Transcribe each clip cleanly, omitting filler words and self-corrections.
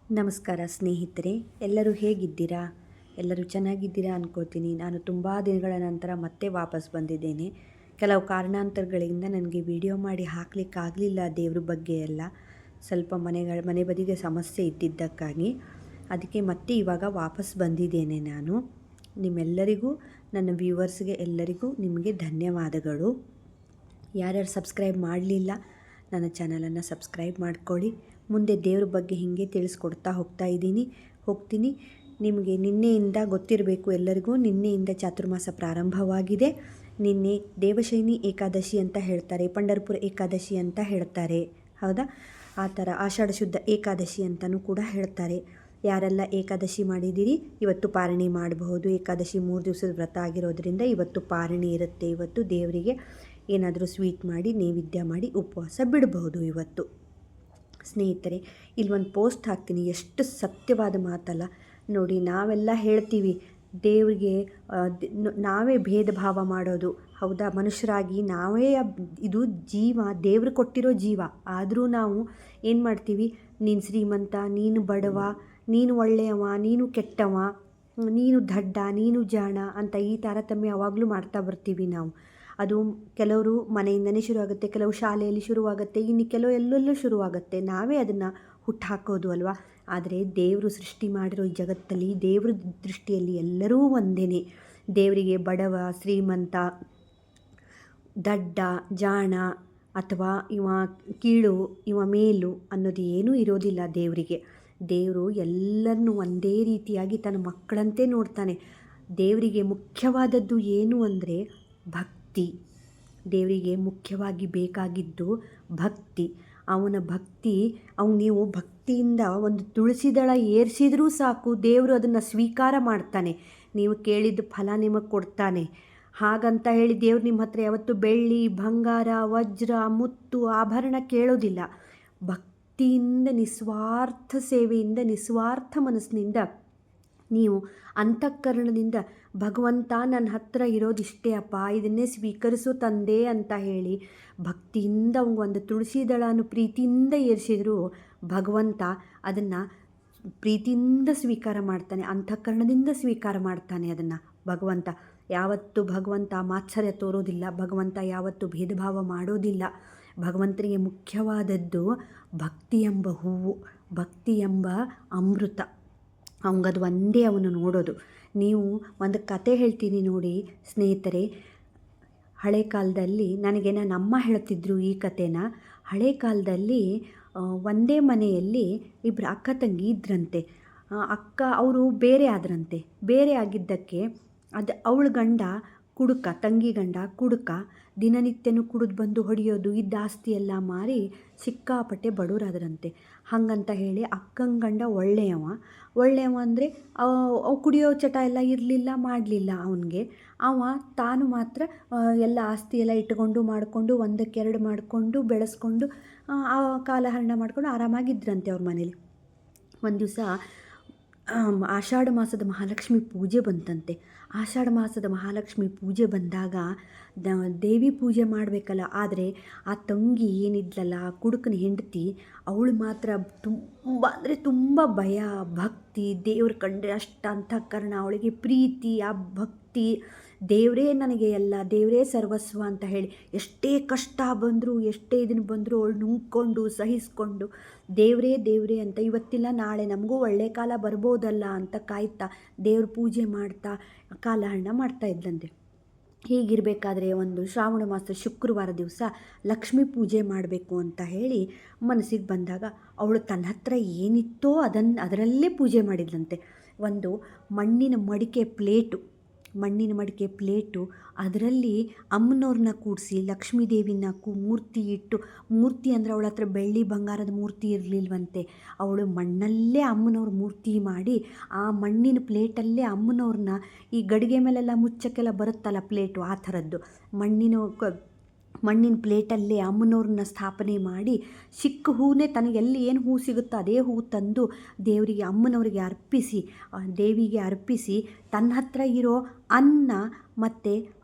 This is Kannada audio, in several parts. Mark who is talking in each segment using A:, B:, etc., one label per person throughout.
A: ನಮಸ್ಕಾರ ಸ್ನೇಹಿತರೆ, ಎಲ್ಲರೂ ಹೇಗಿದ್ದೀರಾ? ಎಲ್ಲರೂ ಚೆನ್ನಾಗಿದ್ದೀರಾ ಅಂದ್ಕೋತೀನಿ. ನಾನು ತುಂಬ ದಿನಗಳ ನಂತರ ಮತ್ತೆ ವಾಪಸ್ ಬಂದಿದ್ದೇನೆ. ಕೆಲವು ಕಾರಣಾಂತರಗಳಿಂದ ನನಗೆ ವಿಡಿಯೋ ಮಾಡಿ ಹಾಕಲಿಕ್ಕಾಗಲಿಲ್ಲ ದೇವ್ರ ಬಗ್ಗೆ ಎಲ್ಲ. ಸ್ವಲ್ಪ ಮನೆ ಬದಿಗೆ ಸಮಸ್ಯೆ ಇದ್ದಿದ್ದಕ್ಕಾಗಿ ಅದಕ್ಕೆ ಮತ್ತೆ ಇವಾಗ ವಾಪಸ್ ಬಂದಿದ್ದೇನೆ ನಾನು. ನಿಮ್ಮೆಲ್ಲರಿಗೂ, ನನ್ನ ವ್ಯೂವರ್ಸ್ಗೆ ಎಲ್ಲರಿಗೂ ನಿಮಗೆ ಧನ್ಯವಾದಗಳು. ಯಾರ್ಯಾರು ಸಬ್ಸ್ಕ್ರೈಬ್ ಮಾಡಲಿಲ್ಲ ನನ್ನ ಚಾನಲನ್ನು ಸಬ್ಸ್ಕ್ರೈಬ್ ಮಾಡ್ಕೊಳ್ಳಿ. ಮುಂದೆ ದೇವ್ರ ಬಗ್ಗೆ ಹೀಗೆ ತಿಳಿಸ್ಕೊಡ್ತಾ ಹೋಗ್ತೀನಿ. ನಿಮಗೆ ನಿನ್ನೆಯಿಂದ ಗೊತ್ತಿರಬೇಕು ಎಲ್ಲರಿಗೂ, ನಿನ್ನೆಯಿಂದ ಚಾತುರ್ಮಾಸ ಪ್ರಾರಂಭವಾಗಿದೆ. ನಿನ್ನೆ ದೇವಶಯನಿ ಏಕಾದಶಿ ಅಂತ ಹೇಳ್ತಾರೆ, ಪಂಢರಪುರ ಏಕಾದಶಿ ಅಂತ ಹೇಳ್ತಾರೆ, ಹೌದಾ? ಆ ಥರ ಆಷಾಢ ಶುದ್ಧ ಏಕಾದಶಿ ಅಂತಲೂ ಕೂಡ ಹೇಳ್ತಾರೆ. ಯಾರೆಲ್ಲ ಏಕಾದಶಿ ಮಾಡಿದ್ದೀರಿ ಇವತ್ತು ಪಾರಣಿ ಮಾಡಬಹುದು. ಏಕಾದಶಿ 3 ದಿವಸದ ವ್ರತ ಆಗಿರೋದ್ರಿಂದ ಇವತ್ತು ಪಾರಣಿ ಇರುತ್ತೆ. ಇವತ್ತು ದೇವರಿಗೆ ಏನಾದರೂ ಸ್ವೀಟ್ ಮಾಡಿ ನೈವೇದ್ಯ ಮಾಡಿ ಉಪವಾಸ ಬಿಡಬಹುದು ಇವತ್ತು. ಸ್ನೇಹಿತರೆ, ಇಲ್ಲೊಂದು ಪೋಸ್ಟ್ ಹಾಕ್ತೀನಿ, ಎಷ್ಟು ಸತ್ಯವಾದ ಮಾತಲ್ಲ ನೋಡಿ. ನಾವೆಲ್ಲ ಹೇಳ್ತೀವಿ ದೇವರಿಗೆ ನಾವೇ ಭೇದ ಭಾವ ಮಾಡೋದು, ಹೌದಾ? ಮನುಷ್ಯರಾಗಿ ನಾವೇ ಇದು ಜೀವ ದೇವರು ಕೊಟ್ಟಿರೋ ಜೀವ. ಆದರೂ ನಾವು ಏನು ಮಾಡ್ತೀವಿ, ನೀನು ಶ್ರೀಮಂತ, ನೀನು ಬಡವ, ನೀನು ಒಳ್ಳೆಯವ, ನೀನು ಕೆಟ್ಟವ, ನೀನು ದಡ್ಡ, ನೀನು ಜಾಣ ಅಂತ ಈ ತಾರತಮ್ಯ ಯಾವಾಗಲೂ ಮಾಡ್ತಾ ಬರ್ತೀವಿ ನಾವು. ಅದು ಕೆಲವರು ಮನೆಯಿಂದನೇ ಶುರುವಾಗುತ್ತೆ, ಕೆಲವು ಶಾಲೆಯಲ್ಲಿ ಶುರುವಾಗುತ್ತೆ, ಇನ್ನು ಕೆಲವು ಎಲ್ಲೆಲ್ಲೂ ಶುರುವಾಗುತ್ತೆ. ನಾವೇ ಅದನ್ನು ಹುಟ್ಟುಹಾಕೋದು ಅಲ್ವಾ? ಆದರೆ ದೇವರು ಸೃಷ್ಟಿ ಮಾಡಿರೋ ಈ ಜಗತ್ತಲ್ಲಿ ದೇವ್ರ ದೃಷ್ಟಿಯಲ್ಲಿ ಎಲ್ಲರೂ ಒಂದೇ. ದೇವರಿಗೆ ಬಡವ, ಶ್ರೀಮಂತ, ದಡ್ಡ, ಜಾಣ ಅಥವಾ ಇವ ಕೀಳು, ಇವ ಮೇಲು ಅನ್ನೋದು ಏನೂ ಇರೋದಿಲ್ಲ ದೇವರಿಗೆ. ದೇವರು ಎಲ್ಲರನ್ನೂ ಒಂದೇ ರೀತಿಯಾಗಿ ತನ್ನ ಮಕ್ಕಳಂತೆ ನೋಡ್ತಾನೆ. ದೇವರಿಗೆ ಮುಖ್ಯವಾದದ್ದು ಏನು ಅಂದರೆ ಭಕ್ತಿ. ದೇವರಿಗೆ ಮುಖ್ಯವಾಗಿ ಬೇಕಾಗಿದ್ದು ಭಕ್ತಿ. ಅವನ ಭಕ್ತಿ, ನೀವು ಭಕ್ತಿಯಿಂದ ಒಂದು ತುಳಸಿ ದಳ ಏರಿಸಿದ್ರೂ ಸಾಕು, ದೇವರು ಅದನ್ನು ಸ್ವೀಕಾರ ಮಾಡ್ತಾನೆ. ನೀವು ಕೇಳಿದ ಫಲ ನಿಮಗೆ ಕೊಡ್ತಾನೆ. ಹಾಗಂತ ಹೇಳಿ ದೇವ್ರು ನಿಮ್ಮ ಹತ್ರ ಯಾವತ್ತು ಬೆಳ್ಳಿ, ಬಂಗಾರ, ವಜ್ರ, ಮುತ್ತು, ಆಭರಣ ಕೇಳೋದಿಲ್ಲ. ಭಕ್ತಿಯಿಂದ, ನಿಸ್ವಾರ್ಥ ಸೇವೆಯಿಂದ, ನಿಸ್ವಾರ್ಥ ಮನಸ್ಸಿನಿಂದ ನೀವು ಅಂತಃಕರಣದಿಂದ ಭಗವಂತ ನನ್ನ ಹತ್ರ ಇರೋದಿಷ್ಟೇ ಅಪ್ಪ, ಇದನ್ನೇ ಸ್ವೀಕರಿಸೋ ತಂದೆ ಅಂತ ಹೇಳಿ ಭಕ್ತಿಯಿಂದ ಒಂದು ತುಳಸಿ ದಳನು ಪ್ರೀತಿಯಿಂದ ಏರಿಸಿದರೂ ಭಗವಂತ ಅದನ್ನು ಪ್ರೀತಿಯಿಂದ ಸ್ವೀಕಾರ ಮಾಡ್ತಾನೆ, ಅಂತಃಕರಣದಿಂದ ಸ್ವೀಕಾರ ಮಾಡ್ತಾನೆ. ಅದನ್ನು ಭಗವಂತ ಭಗವಂತ ಮಾತ್ಸರ್ಯ ತೋರೋದಿಲ್ಲ. ಭಗವಂತ ಯಾವತ್ತೂ ಭೇದ ಭಾವ ಮಾಡೋದಿಲ್ಲ. ಭಗವಂತನಿಗೆ ಮುಖ್ಯವಾದದ್ದು ಭಕ್ತಿ ಎಂಬ ಹೂವು, ಭಕ್ತಿ ಎಂಬ ಅಮೃತ. ಅವಂಗದು ಒಂದೇ ಅವನು ನೋಡೋದು. ನೀವು ಒಂದು ಕತೆ ಹೇಳ್ತೀನಿ ನೋಡಿ ಸ್ನೇಹಿತರೆ. ಹಳೆ ಕಾಲದಲ್ಲಿ ನನ್ನ ಅಮ್ಮ ಹೇಳ್ತಿದ್ರು ಈ ಕಥೆನ. ಹಳೆ ಕಾಲದಲ್ಲಿ ಒಂದೇ ಮನೆಯಲ್ಲಿ ಇಬ್ಬರು ಅಕ್ಕ ತಂಗಿ ಇದ್ರಂತೆ. ಅವರು ಬೇರೆ ಆದ್ರಂತೆ. ಬೇರೆ ಆಗಿದ್ದಕ್ಕೆ ಅವಳ ಗಂಡ ಕುಡುಕ, ತಂಗಿ ಗಂಡ ಕುಡುಕ, ದಿನನಿತ್ಯನೂ ಕುಡಿದು ಬಂದು ಹೊಡೆಯೋದು, ಇದ್ದ ಆಸ್ತಿ ಎಲ್ಲ ಮಾರಿ ಸಿಕ್ಕಾಪಟ್ಟೆ ಬಡವರಾದ್ರಂತೆ. ಹಾಗಂತ ಹೇಳಿ ಅಕ್ಕನ ಗಂಡ ಒಳ್ಳೆಯವ ಅಂದರೆ ಅವು ಕುಡಿಯೋ ಚಟ ಎಲ್ಲ ಇರಲಿಲ್ಲ, ಮಾಡಲಿಲ್ಲ ಅವನಿಗೆ. ತಾನು ಮಾತ್ರ ಎಲ್ಲ ಆಸ್ತಿ ಎಲ್ಲ ಇಟ್ಕೊಂಡು ಮಾಡಿಕೊಂಡು, ಒಂದಕ್ಕೆರಡು ಮಾಡಿಕೊಂಡು ಬೆಳೆಸ್ಕೊಂಡು ಕಾಲಹರಣ ಮಾಡಿಕೊಂಡು ಆರಾಮಾಗಿದ್ದರಂತೆ ಅವ್ರ ಮನೇಲಿ. ಒಂದು ದಿವಸ ಆಷಾಢ ಮಾಸದ ಮಹಾಲಕ್ಷ್ಮಿ ಪೂಜೆ ಬಂತಂತೆ. ಆಷಾಢ ಮಾಸದ ಮಹಾಲಕ್ಷ್ಮಿ ಪೂಜೆ ಬಂದಾಗ ದೇವಿ ಪೂಜೆ ಮಾಡಬೇಕಲ್ಲ. ಆದರೆ ಆ ತಂಗಿ ಏನಿದ್ಲಲ್ಲ, ಆ ಕುಡುಕನ ಹೆಂಡತಿ, ಅವಳು ಮಾತ್ರ ತುಂಬ ಭಯ, ಭಕ್ತಿ, ದೇವ್ರ ಕಂಡ್ರೆ ಅಷ್ಟು ಅಂತಃಕರಣ, ಅವಳಿಗೆ ಪ್ರೀತಿ, ಆ ಭಕ್ತಿ, ದೇವರೇ ನನಗೆ ಎಲ್ಲ, ದೇವರೇ ಸರ್ವಸ್ವ ಅಂತ ಹೇಳಿ ಎಷ್ಟೇ ಕಷ್ಟ ಬಂದರೂ, ಎಷ್ಟೇ ಇದನ್ನು ಬಂದರೂ ಅವಳು ನುಂಗ್ಕೊಂಡು ಸಹಿಸ್ಕೊಂಡು ದೇವರೇ ಅಂತ ಇವತ್ತಿಲ್ಲ ನಾಳೆ ನಮಗೂ ಒಳ್ಳೆ ಕಾಲ ಬರ್ಬೋದಲ್ಲ ಅಂತ ಕಾಯ್ತಾ ದೇವ್ರ ಪೂಜೆ ಮಾಡ್ತಾ ಕಾಲಹರಣ ಮಾಡ್ತಾ ಇದ್ದಂತೆ. ಹೀಗಿರಬೇಕಾದ್ರೆ ಒಂದು ಶ್ರಾವಣ ಮಾಸ ಶುಕ್ರವಾರ ದಿವಸ ಲಕ್ಷ್ಮೀ ಪೂಜೆ ಮಾಡಬೇಕು ಅಂತ ಹೇಳಿ ಮನಸ್ಸಿಗೆ ಬಂದಾಗ ಅವಳು ತನ್ನ ಹತ್ರ ಏನಿತ್ತೋ ಅದರಲ್ಲೇ ಪೂಜೆ ಮಾಡಿದ್ಲಂತೆ. ಒಂದು ಮಣ್ಣಿನ ಮಡಿಕೆ ಪ್ಲೇಟು, ಅದರಲ್ಲಿ ಅಮ್ಮನವ್ರನ್ನ ಕೂಡಿಸಿ ಲಕ್ಷ್ಮೀ ದೇವಿನ ಮೂರ್ತಿ ಇಟ್ಟು, ಮೂರ್ತಿ ಅಂದರೆ ಅವಳ ಹತ್ರ ಬೆಳ್ಳಿ ಬಂಗಾರದ ಮೂರ್ತಿ ಇರಲಿಲ್ವಂತೆ. ಅವಳು ಮಣ್ಣಲ್ಲೇ ಅಮ್ಮನವ್ರ ಮೂರ್ತಿ ಮಾಡಿ ಆ ಮಣ್ಣಿನ ಪ್ಲೇಟಲ್ಲೇ ಅಮ್ಮನವ್ರನ್ನ, ಈ ಗಡಿಗೆ ಮೇಲೆಲ್ಲ ಮುಚ್ಚಕ್ಕೆಲ್ಲ ಬರುತ್ತಲ್ಲ ಪ್ಲೇಟು, ಆ ಥರದ್ದು ಮಣ್ಣಿನ ಪ್ಲೇಟಲ್ಲೇ ಅಮ್ಮನವ್ರನ್ನ ಸ್ಥಾಪನೆ ಮಾಡಿ, ಚಿಕ್ಕ ಹೂವನ್ನೇ ತನಗೆಲ್ಲಿ ಏನು ಹೂ ಸಿಗುತ್ತೋ ಅದೇ ಹೂ ತಂದು ದೇವರಿಗೆ, ಅಮ್ಮನವರಿಗೆ ಅರ್ಪಿಸಿ, ದೇವಿಗೆ ಅರ್ಪಿಸಿ, ತನ್ನ ಹತ್ರ ಇರೋ ಅನ್ನ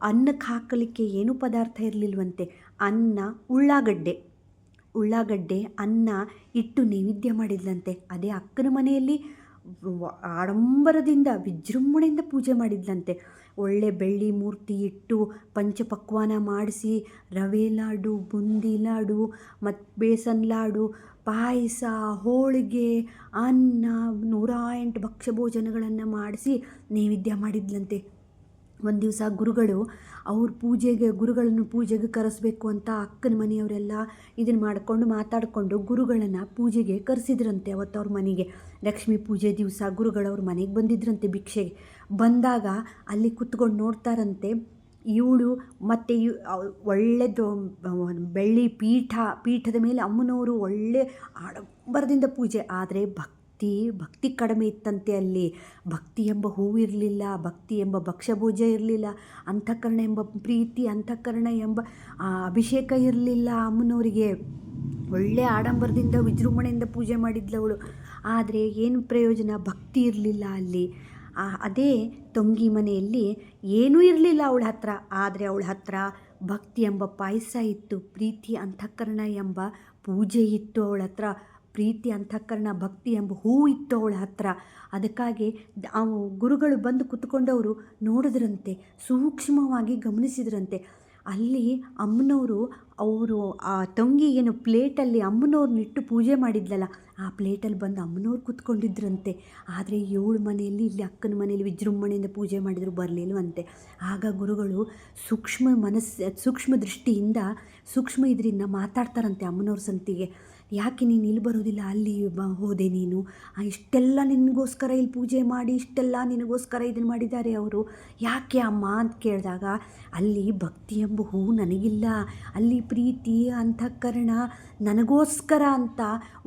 A: ಅನ್ನಕ್ಕೆ ಹಾಕಲಿಕ್ಕೆ ಏನೂ ಪದಾರ್ಥ ಇರಲಿಲ್ವಂತೆ. ಅನ್ನ, ಉಳ್ಳಾಗಡ್ಡೆ ಉಳ್ಳಾಗಡ್ಡೆ ಅನ್ನ ಇಟ್ಟು ನೈವೇದ್ಯ ಮಾಡಿದ್ಲಂತೆ. ಅದೇ ಅಕ್ಕನ ಮನೆಯಲ್ಲಿ ಆಡಂಬರದಿಂದ ವಿಜೃಂಭಣೆಯಿಂದ ಪೂಜೆ ಮಾಡಿದ್ಲಂತೆ. ಒಳ್ಳೆ ಬೆಳ್ಳಿ ಮೂರ್ತಿ ಇಟ್ಟು ಪಂಚಪಕ್ವಾನ ಮಾಡಿಸಿ ರವೆ ಲಾಡು, ಬುಂದಿ ಲಾಡು ಮತ್ತು ಬೇಸನ್ ಲಾಡು, ಪಾಯಸ, ಹೋಳಿಗೆ, ಅನ್ನ, 108 ಭಕ್ಷ್ಯ ಭೋಜನಗಳನ್ನು ಮಾಡಿಸಿ ನೈವೇದ್ಯ ಮಾಡಿದ್ಲಂತೆ. ಒಂದು ದಿವಸ ಗುರುಗಳನ್ನು ಪೂಜೆಗೆ ಕರೆಸಬೇಕು ಅಂತ ಅಕ್ಕನ ಮನೆಯವರೆಲ್ಲ ಇದನ್ನು ಮಾತಾಡಿಕೊಂಡು ಗುರುಗಳನ್ನು ಪೂಜೆಗೆ ಕರೆಸಿದ್ರಂತೆ. ಅವತ್ತು ಅವ್ರ ಮನೆಗೆ ಲಕ್ಷ್ಮೀ ಪೂಜೆ ದಿವಸ ಗುರುಗಳವ್ರ ಮನೆಗೆ ಬಂದಿದ್ರಂತೆ ಭಿಕ್ಷೆಗೆ. ಬಂದಾಗ ಅಲ್ಲಿ ಕುತ್ಕೊಂಡು ನೋಡ್ತಾರಂತೆ ಇವಳು ಮತ್ತು ಒಳ್ಳೆದು ಬೆಳ್ಳಿ ಪೀಠದ ಮೇಲೆ ಅಮ್ಮನವರು ಒಳ್ಳೆ ಆಡಂಬರದಿಂದ ಪೂಜೆ. ಆದರೆ ಭಕ್ತಿ ಕಡಿಮೆ ಇತ್ತಂತೆ. ಅಲ್ಲಿ ಭಕ್ತಿ ಎಂಬ ಹೂವು ಇರಲಿಲ್ಲ, ಭಕ್ತಿ ಎಂಬ ಭಕ್ಷ್ಯಭೋಜ ಇರಲಿಲ್ಲ, ಅಂತಃಕರಣ ಎಂಬ ಪ್ರೀತಿ, ಅಂತಃಕರಣ ಎಂಬ ಅಭಿಷೇಕ ಇರಲಿಲ್ಲ ಅಮ್ಮನವರಿಗೆ. ಒಳ್ಳೆ ಆಡಂಬರದಿಂದ ವಿಜೃಂಭಣೆಯಿಂದ ಪೂಜೆ ಮಾಡಿದ್ಲವಳು. ಆದರೆ ಏನು ಪ್ರಯೋಜನ, ಭಕ್ತಿ ಇರಲಿಲ್ಲ ಅಲ್ಲಿ. ಅದೇ ತಂಗಿ ಮನೆಯಲ್ಲಿ ಏನೂ ಇರಲಿಲ್ಲ ಅವಳ ಹತ್ರ. ಆದರೆ ಅವಳ ಹತ್ರ ಭಕ್ತಿ ಎಂಬ ಪಾಯಸ ಇತ್ತು, ಪ್ರೀತಿ ಅಂತಃಕರಣ ಎಂಬ ಪೂಜೆ ಇತ್ತು ಅವಳ ಹತ್ರ, ಪ್ರೀತಿ ಅಂತಃಕರಣ ಭಕ್ತಿ ಎಂಬ ಹೂವು ಇತ್ತು ಅವಳ ಹತ್ರ. ಅದಕ್ಕಾಗಿ ಗುರುಗಳು ಬಂದು ಕುತ್ಕೊಂಡವರು ನೋಡಿದ್ರಂತೆ, ಸೂಕ್ಷ್ಮವಾಗಿ ಗಮನಿಸಿದ್ರಂತೆ. ಅಲ್ಲಿ ಅಮ್ಮನವರು ಆ ತಂಗಿ ಏನು ಪ್ಲೇಟಲ್ಲಿ ಅಮ್ಮನವ್ರನ್ನಿಟ್ಟು ಪೂಜೆ ಮಾಡಿದ್ಲಲ್ಲ, ಆ ಪ್ಲೇಟಲ್ಲಿ ಬಂದು ಅಮ್ಮನವ್ರು ಕೂತ್ಕೊಂಡಿದ್ರಂತೆ. ಆದರೆ ಇವಳ ಮನೆಯಲ್ಲಿ, ಇಲ್ಲಿ ಅಕ್ಕನ ಮನೆಯಲ್ಲಿ ವಿಜೃಂಭಣೆಯಿಂದ ಪೂಜೆ ಮಾಡಿದ್ರು, ಬರಲಿಲ್ವಂತೆ. ಆಗ ಗುರುಗಳು ಸೂಕ್ಷ್ಮ ದೃಷ್ಟಿಯಿಂದ ಇದರಿಂದ ಮಾತಾಡ್ತಾರಂತೆ ಅಮ್ಮನವ್ರ ಸಂತಿಗೆ. ಯಾಕೆ ನೀನು ಇಲ್ಲಿ ಬರೋದಿಲ್ಲ, ಅಲ್ಲಿ ಹೋದೆ ನೀನು, ಇಷ್ಟೆಲ್ಲ ನಿನಗೋಸ್ಕರ ಇಲ್ಲಿ ಪೂಜೆ ಮಾಡಿ, ಇಷ್ಟೆಲ್ಲ ನಿನಗೋಸ್ಕರ ಇದನ್ನು ಮಾಡಿದ್ದಾರೆ ಅವರು, ಯಾಕೆ ಅಮ್ಮ ಅಂತ ಕೇಳಿದಾಗ, ಅಲ್ಲಿ ಭಕ್ತಿ ಎಂಬ ಹೂವು ನನಗಿಲ್ಲ, ಅಲ್ಲಿ ಪ್ರೀತಿ ಅಂತಃಕರಣ ನನಗೋಸ್ಕರ ಅಂತ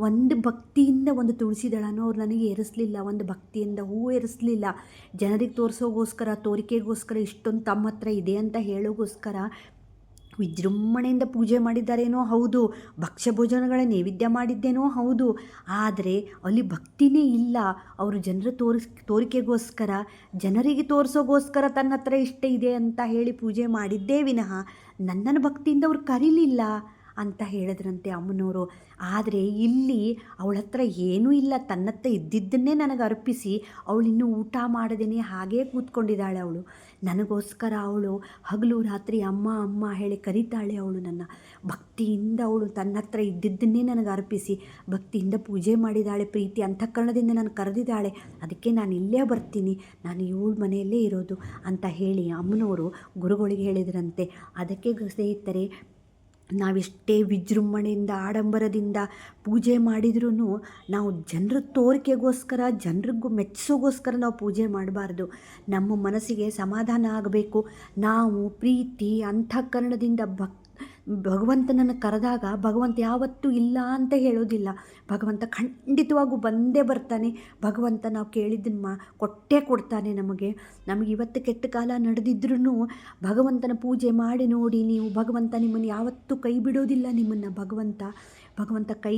A: ಒಂದು ಭಕ್ತಿಯಿಂದ ಒಂದು ತುಳಸಿ ದಳನೂ ಅವ್ರು ನನಗೆ ಏರಿಸಲಿಲ್ಲ, ಒಂದು ಭಕ್ತಿಯಿಂದ ಹೂವು ಏರಿಸಲಿಲ್ಲ. ಜನರಿಗೆ ತೋರಿಕೆಗೋಸ್ಕರ ಇಷ್ಟೊಂದು ತಮ್ಮ ಹತ್ರ ಇದೆ ಅಂತ ಹೇಳೋಗೋಸ್ಕರ ವಿಜೃಂಭಣೆಯಿಂದ ಪೂಜೆ ಮಾಡಿದ್ದಾರೇನೋ ಹೌದು, ಭಕ್ಷ್ಯ ಭೋಜನಗಳ ನೈವೇದ್ಯ ಮಾಡಿದ್ದೇನೋ ಹೌದು, ಆದರೆ ಅಲ್ಲಿ ಭಕ್ತಿನೇ ಇಲ್ಲ. ಅವರು ತೋರಿಕೆಗೋಸ್ಕರ, ಜನರಿಗೆ ತೋರಿಸೋಗೋಸ್ಕರ ತನ್ನ ಹತ್ರ ಇಷ್ಟ ಇದೆ ಅಂತ ಹೇಳಿ ಪೂಜೆ ಮಾಡಿದ್ದೇ ವಿನಃ ನನ್ನನ್ನು ಭಕ್ತಿಯಿಂದ ಅವ್ರು ಕರೀಲಿಲ್ಲ ಅಂತ ಹೇಳಿದ್ರಂತೆ ಅಮ್ಮನವರು. ಆದರೆ ಇಲ್ಲಿ ಅವಳ ಹತ್ರ ಏನೂ ಇಲ್ಲ, ತನ್ನ ಹತ್ರ ಇದ್ದಿದ್ದನ್ನೇ ನನಗೆ ಅರ್ಪಿಸಿ ಅವಳಿನ್ನೂ ಊಟ ಮಾಡದೇನೆ ಹಾಗೇ ಕೂತ್ಕೊಂಡಿದ್ದಾಳೆ. ಅವಳು ನನಗೋಸ್ಕರ ಅವಳು ಹಗಲು ರಾತ್ರಿ ಅಮ್ಮ ಅಮ್ಮ ಹೇಳಿ ಕರೀತಾಳೆ. ಅವಳು ನನ್ನ ಭಕ್ತಿಯಿಂದ, ಅವಳು ತನ್ನ ಹತ್ರ ಇದ್ದಿದ್ದನ್ನೇ ನನಗೆ ಅರ್ಪಿಸಿ ಭಕ್ತಿಯಿಂದ ಪೂಜೆ ಮಾಡಿದ್ದಾಳೆ, ಪ್ರೀತಿ ಅಂತಃಕರಣದಿಂದ ನಾನು ಕರೆದಿದ್ದಾಳೆ, ಅದಕ್ಕೆ ನಾನು ಇಲ್ಲೇ ಬರ್ತೀನಿ, ನಾನು ಇವಳ ಮನೆಯಲ್ಲೇ ಇರೋದು ಅಂತ ಹೇಳಿ ಅಮ್ಮನವರು ಗುರುಗಳಿಗೆ ಹೇಳಿದ್ರಂತೆ. ಅದಕ್ಕೆ ಸ್ನೇಹಿತರೆ, ನಾವೆಷ್ಟೇ ವಿಜೃಂಭಣೆಯಿಂದ ಆಡಂಬರದಿಂದ ಪೂಜೆ ಮಾಡಿದ್ರೂ ನಾವು ಜನರ ತೋರಿಕೆಗೋಸ್ಕರ, ಜನರಿಗೂ ಮೆಚ್ಚಿಸೋಗೋಸ್ಕರ ನಾವು ಪೂಜೆ ಮಾಡಬಾರ್ದು. ನಮ್ಮ ಮನಸ್ಸಿಗೆ ಸಮಾಧಾನ ಆಗಬೇಕು. ನಾವು ಪ್ರೀತಿ ಅಂತಃಕರಣದಿಂದ ಭಗವಂತನನ್ನು ಕರೆದಾಗ ಭಗವಂತ ಯಾವತ್ತೂ ಇಲ್ಲ ಅಂತ ಹೇಳೋದಿಲ್ಲ. ಭಗವಂತ ಖಂಡಿತವಾಗೂ ಬಂದೇ ಬರ್ತಾನೆ. ಭಗವಂತ ನಾವು ಕೇಳಿದ್ದನ್ನು ಕೊಟ್ಟೇ ಕೊಡ್ತಾನೆ ನಮಗೆ. ಇವತ್ತು ಕೆಟ್ಟ ಕಾಲ ನಡೆದಿದ್ರೂ ಭಗವಂತನ ಪೂಜೆ ಮಾಡಿ ನೋಡಿ ನೀವು, ಭಗವಂತ ನಿಮ್ಮನ್ನು ಯಾವತ್ತೂ ಕೈ ಬಿಡೋದಿಲ್ಲ. ಭಗವಂತ ಕೈ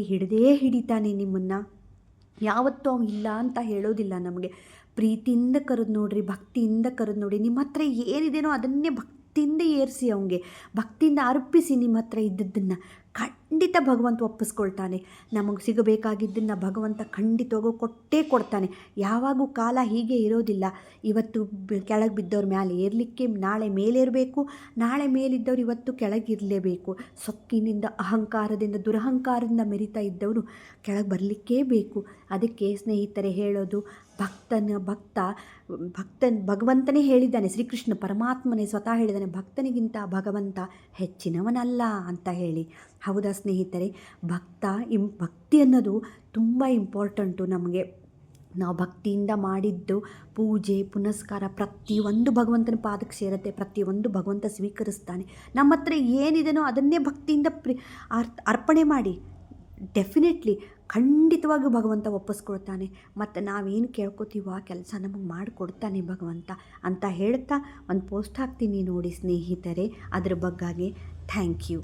A: ಹಿಡಿತಾನೆ ನಿಮ್ಮನ್ನು, ಯಾವತ್ತೂ ಅವ್ನು ಇಲ್ಲ ಅಂತ ಹೇಳೋದಿಲ್ಲ ನಮಗೆ. ಪ್ರೀತಿಯಿಂದ ಕರೆದು ನೋಡ್ರಿ, ಭಕ್ತಿಯಿಂದ ಕರೆದು ನೋಡಿ. ನಿಮ್ಮ ಹತ್ರ ಏನಿದೇನೋ ಅದನ್ನೇ ಭಕ್ತಿಯಿಂದ ಏರಿಸಿ, ಅವನಿಗೆ ಭಕ್ತಿಯಿಂದ ಅರ್ಪಿಸಿ. ನಿಮ್ಮ ಹತ್ರ ಇದ್ದದ್ದನ್ನು ಖಂಡಿತ ಭಗವಂತ ಒಪ್ಪಿಸ್ಕೊಳ್ತಾನೆ. ನಮಗೆ ಸಿಗಬೇಕಾಗಿದ್ದನ್ನು ಭಗವಂತ ಖಂಡಿತವಾಗೂ ಕೊಟ್ಟೇ ಕೊಡ್ತಾನೆ. ಯಾವಾಗೂ ಕಾಲ ಹೀಗೆ ಇರೋದಿಲ್ಲ. ಇವತ್ತು ಕೆಳಗೆ ಬಿದ್ದವ್ರ ಮೇಲೆ ಏರಲಿಕ್ಕೆ ನಾಳೆ ಮೇಲೇರಬೇಕು, ನಾಳೆ ಮೇಲಿದ್ದವ್ರು ಇವತ್ತು ಕೆಳಗಿರಲೇಬೇಕು. ಸೊಕ್ಕಿನಿಂದ, ಅಹಂಕಾರದಿಂದ, ದುರಹಂಕಾರದಿಂದ ಮೆರಿತಾ ಇದ್ದವರು ಕೆಳಗೆ ಬರಲಿಕ್ಕೇ ಬೇಕು. ಅದಕ್ಕೆ ಸ್ನೇಹಿತರೆ ಹೇಳೋದು, ಭಗವಂತನೇ ಹೇಳಿದ್ದಾನೆ, ಶ್ರೀಕೃಷ್ಣ ಪರಮಾತ್ಮನೇ ಸ್ವತಃ ಹೇಳಿದ್ದಾನೆ, ಭಕ್ತನಿಗಿಂತ ಭಗವಂತ ಹೆಚ್ಚಿನವನಲ್ಲ ಅಂತ ಹೇಳಿ. ಹೌದಾ ಸ್ನೇಹಿತರೆ, ಭಕ್ತಿ ಅನ್ನೋದು ತುಂಬ ಇಂಪಾರ್ಟೆಂಟು ನಮಗೆ. ನಾವು ಭಕ್ತಿಯಿಂದ ಮಾಡಿದ್ದು ಪೂಜೆ ಪುನಸ್ಕಾರ ಪ್ರತಿಯೊಂದು ಭಗವಂತನ ಪಾದಕ್ಕೆ ಸೇರುತ್ತೆ, ಪ್ರತಿಯೊಂದು ಭಗವಂತ ಸ್ವೀಕರಿಸ್ತಾನೆ. ನಮ್ಮ ಹತ್ರ ಏನಿದೆನೋ ಅದನ್ನೇ ಭಕ್ತಿಯಿಂದ ಅರ್ಪಣೆ ಮಾಡಿ, ಡೆಫಿನೆಟ್ಲಿ ಖಂಡಿತವಾಗಿಯೂ ಭಗವಂತ ಒಪ್ಪಿಸ್ಕೊಳ್ತಾನೆ. ಮತ್ತು ನಾವೇನು ಕೇಳ್ಕೊತೀವೋ ಆ ಕೆಲಸ ನಮಗೆ ಮಾಡಿಕೊಡ್ತಾನೆ ಭಗವಂತ ಅಂತ ಹೇಳ್ತಾ ಒಂದು ಪೋಸ್ಟ್ ಹಾಕ್ತೀನಿ ನೋಡಿ ಸ್ನೇಹಿತರೆ, ಅದ್ರ ಬಗ್ಗೆ ಥ್ಯಾಂಕ್ ಯು.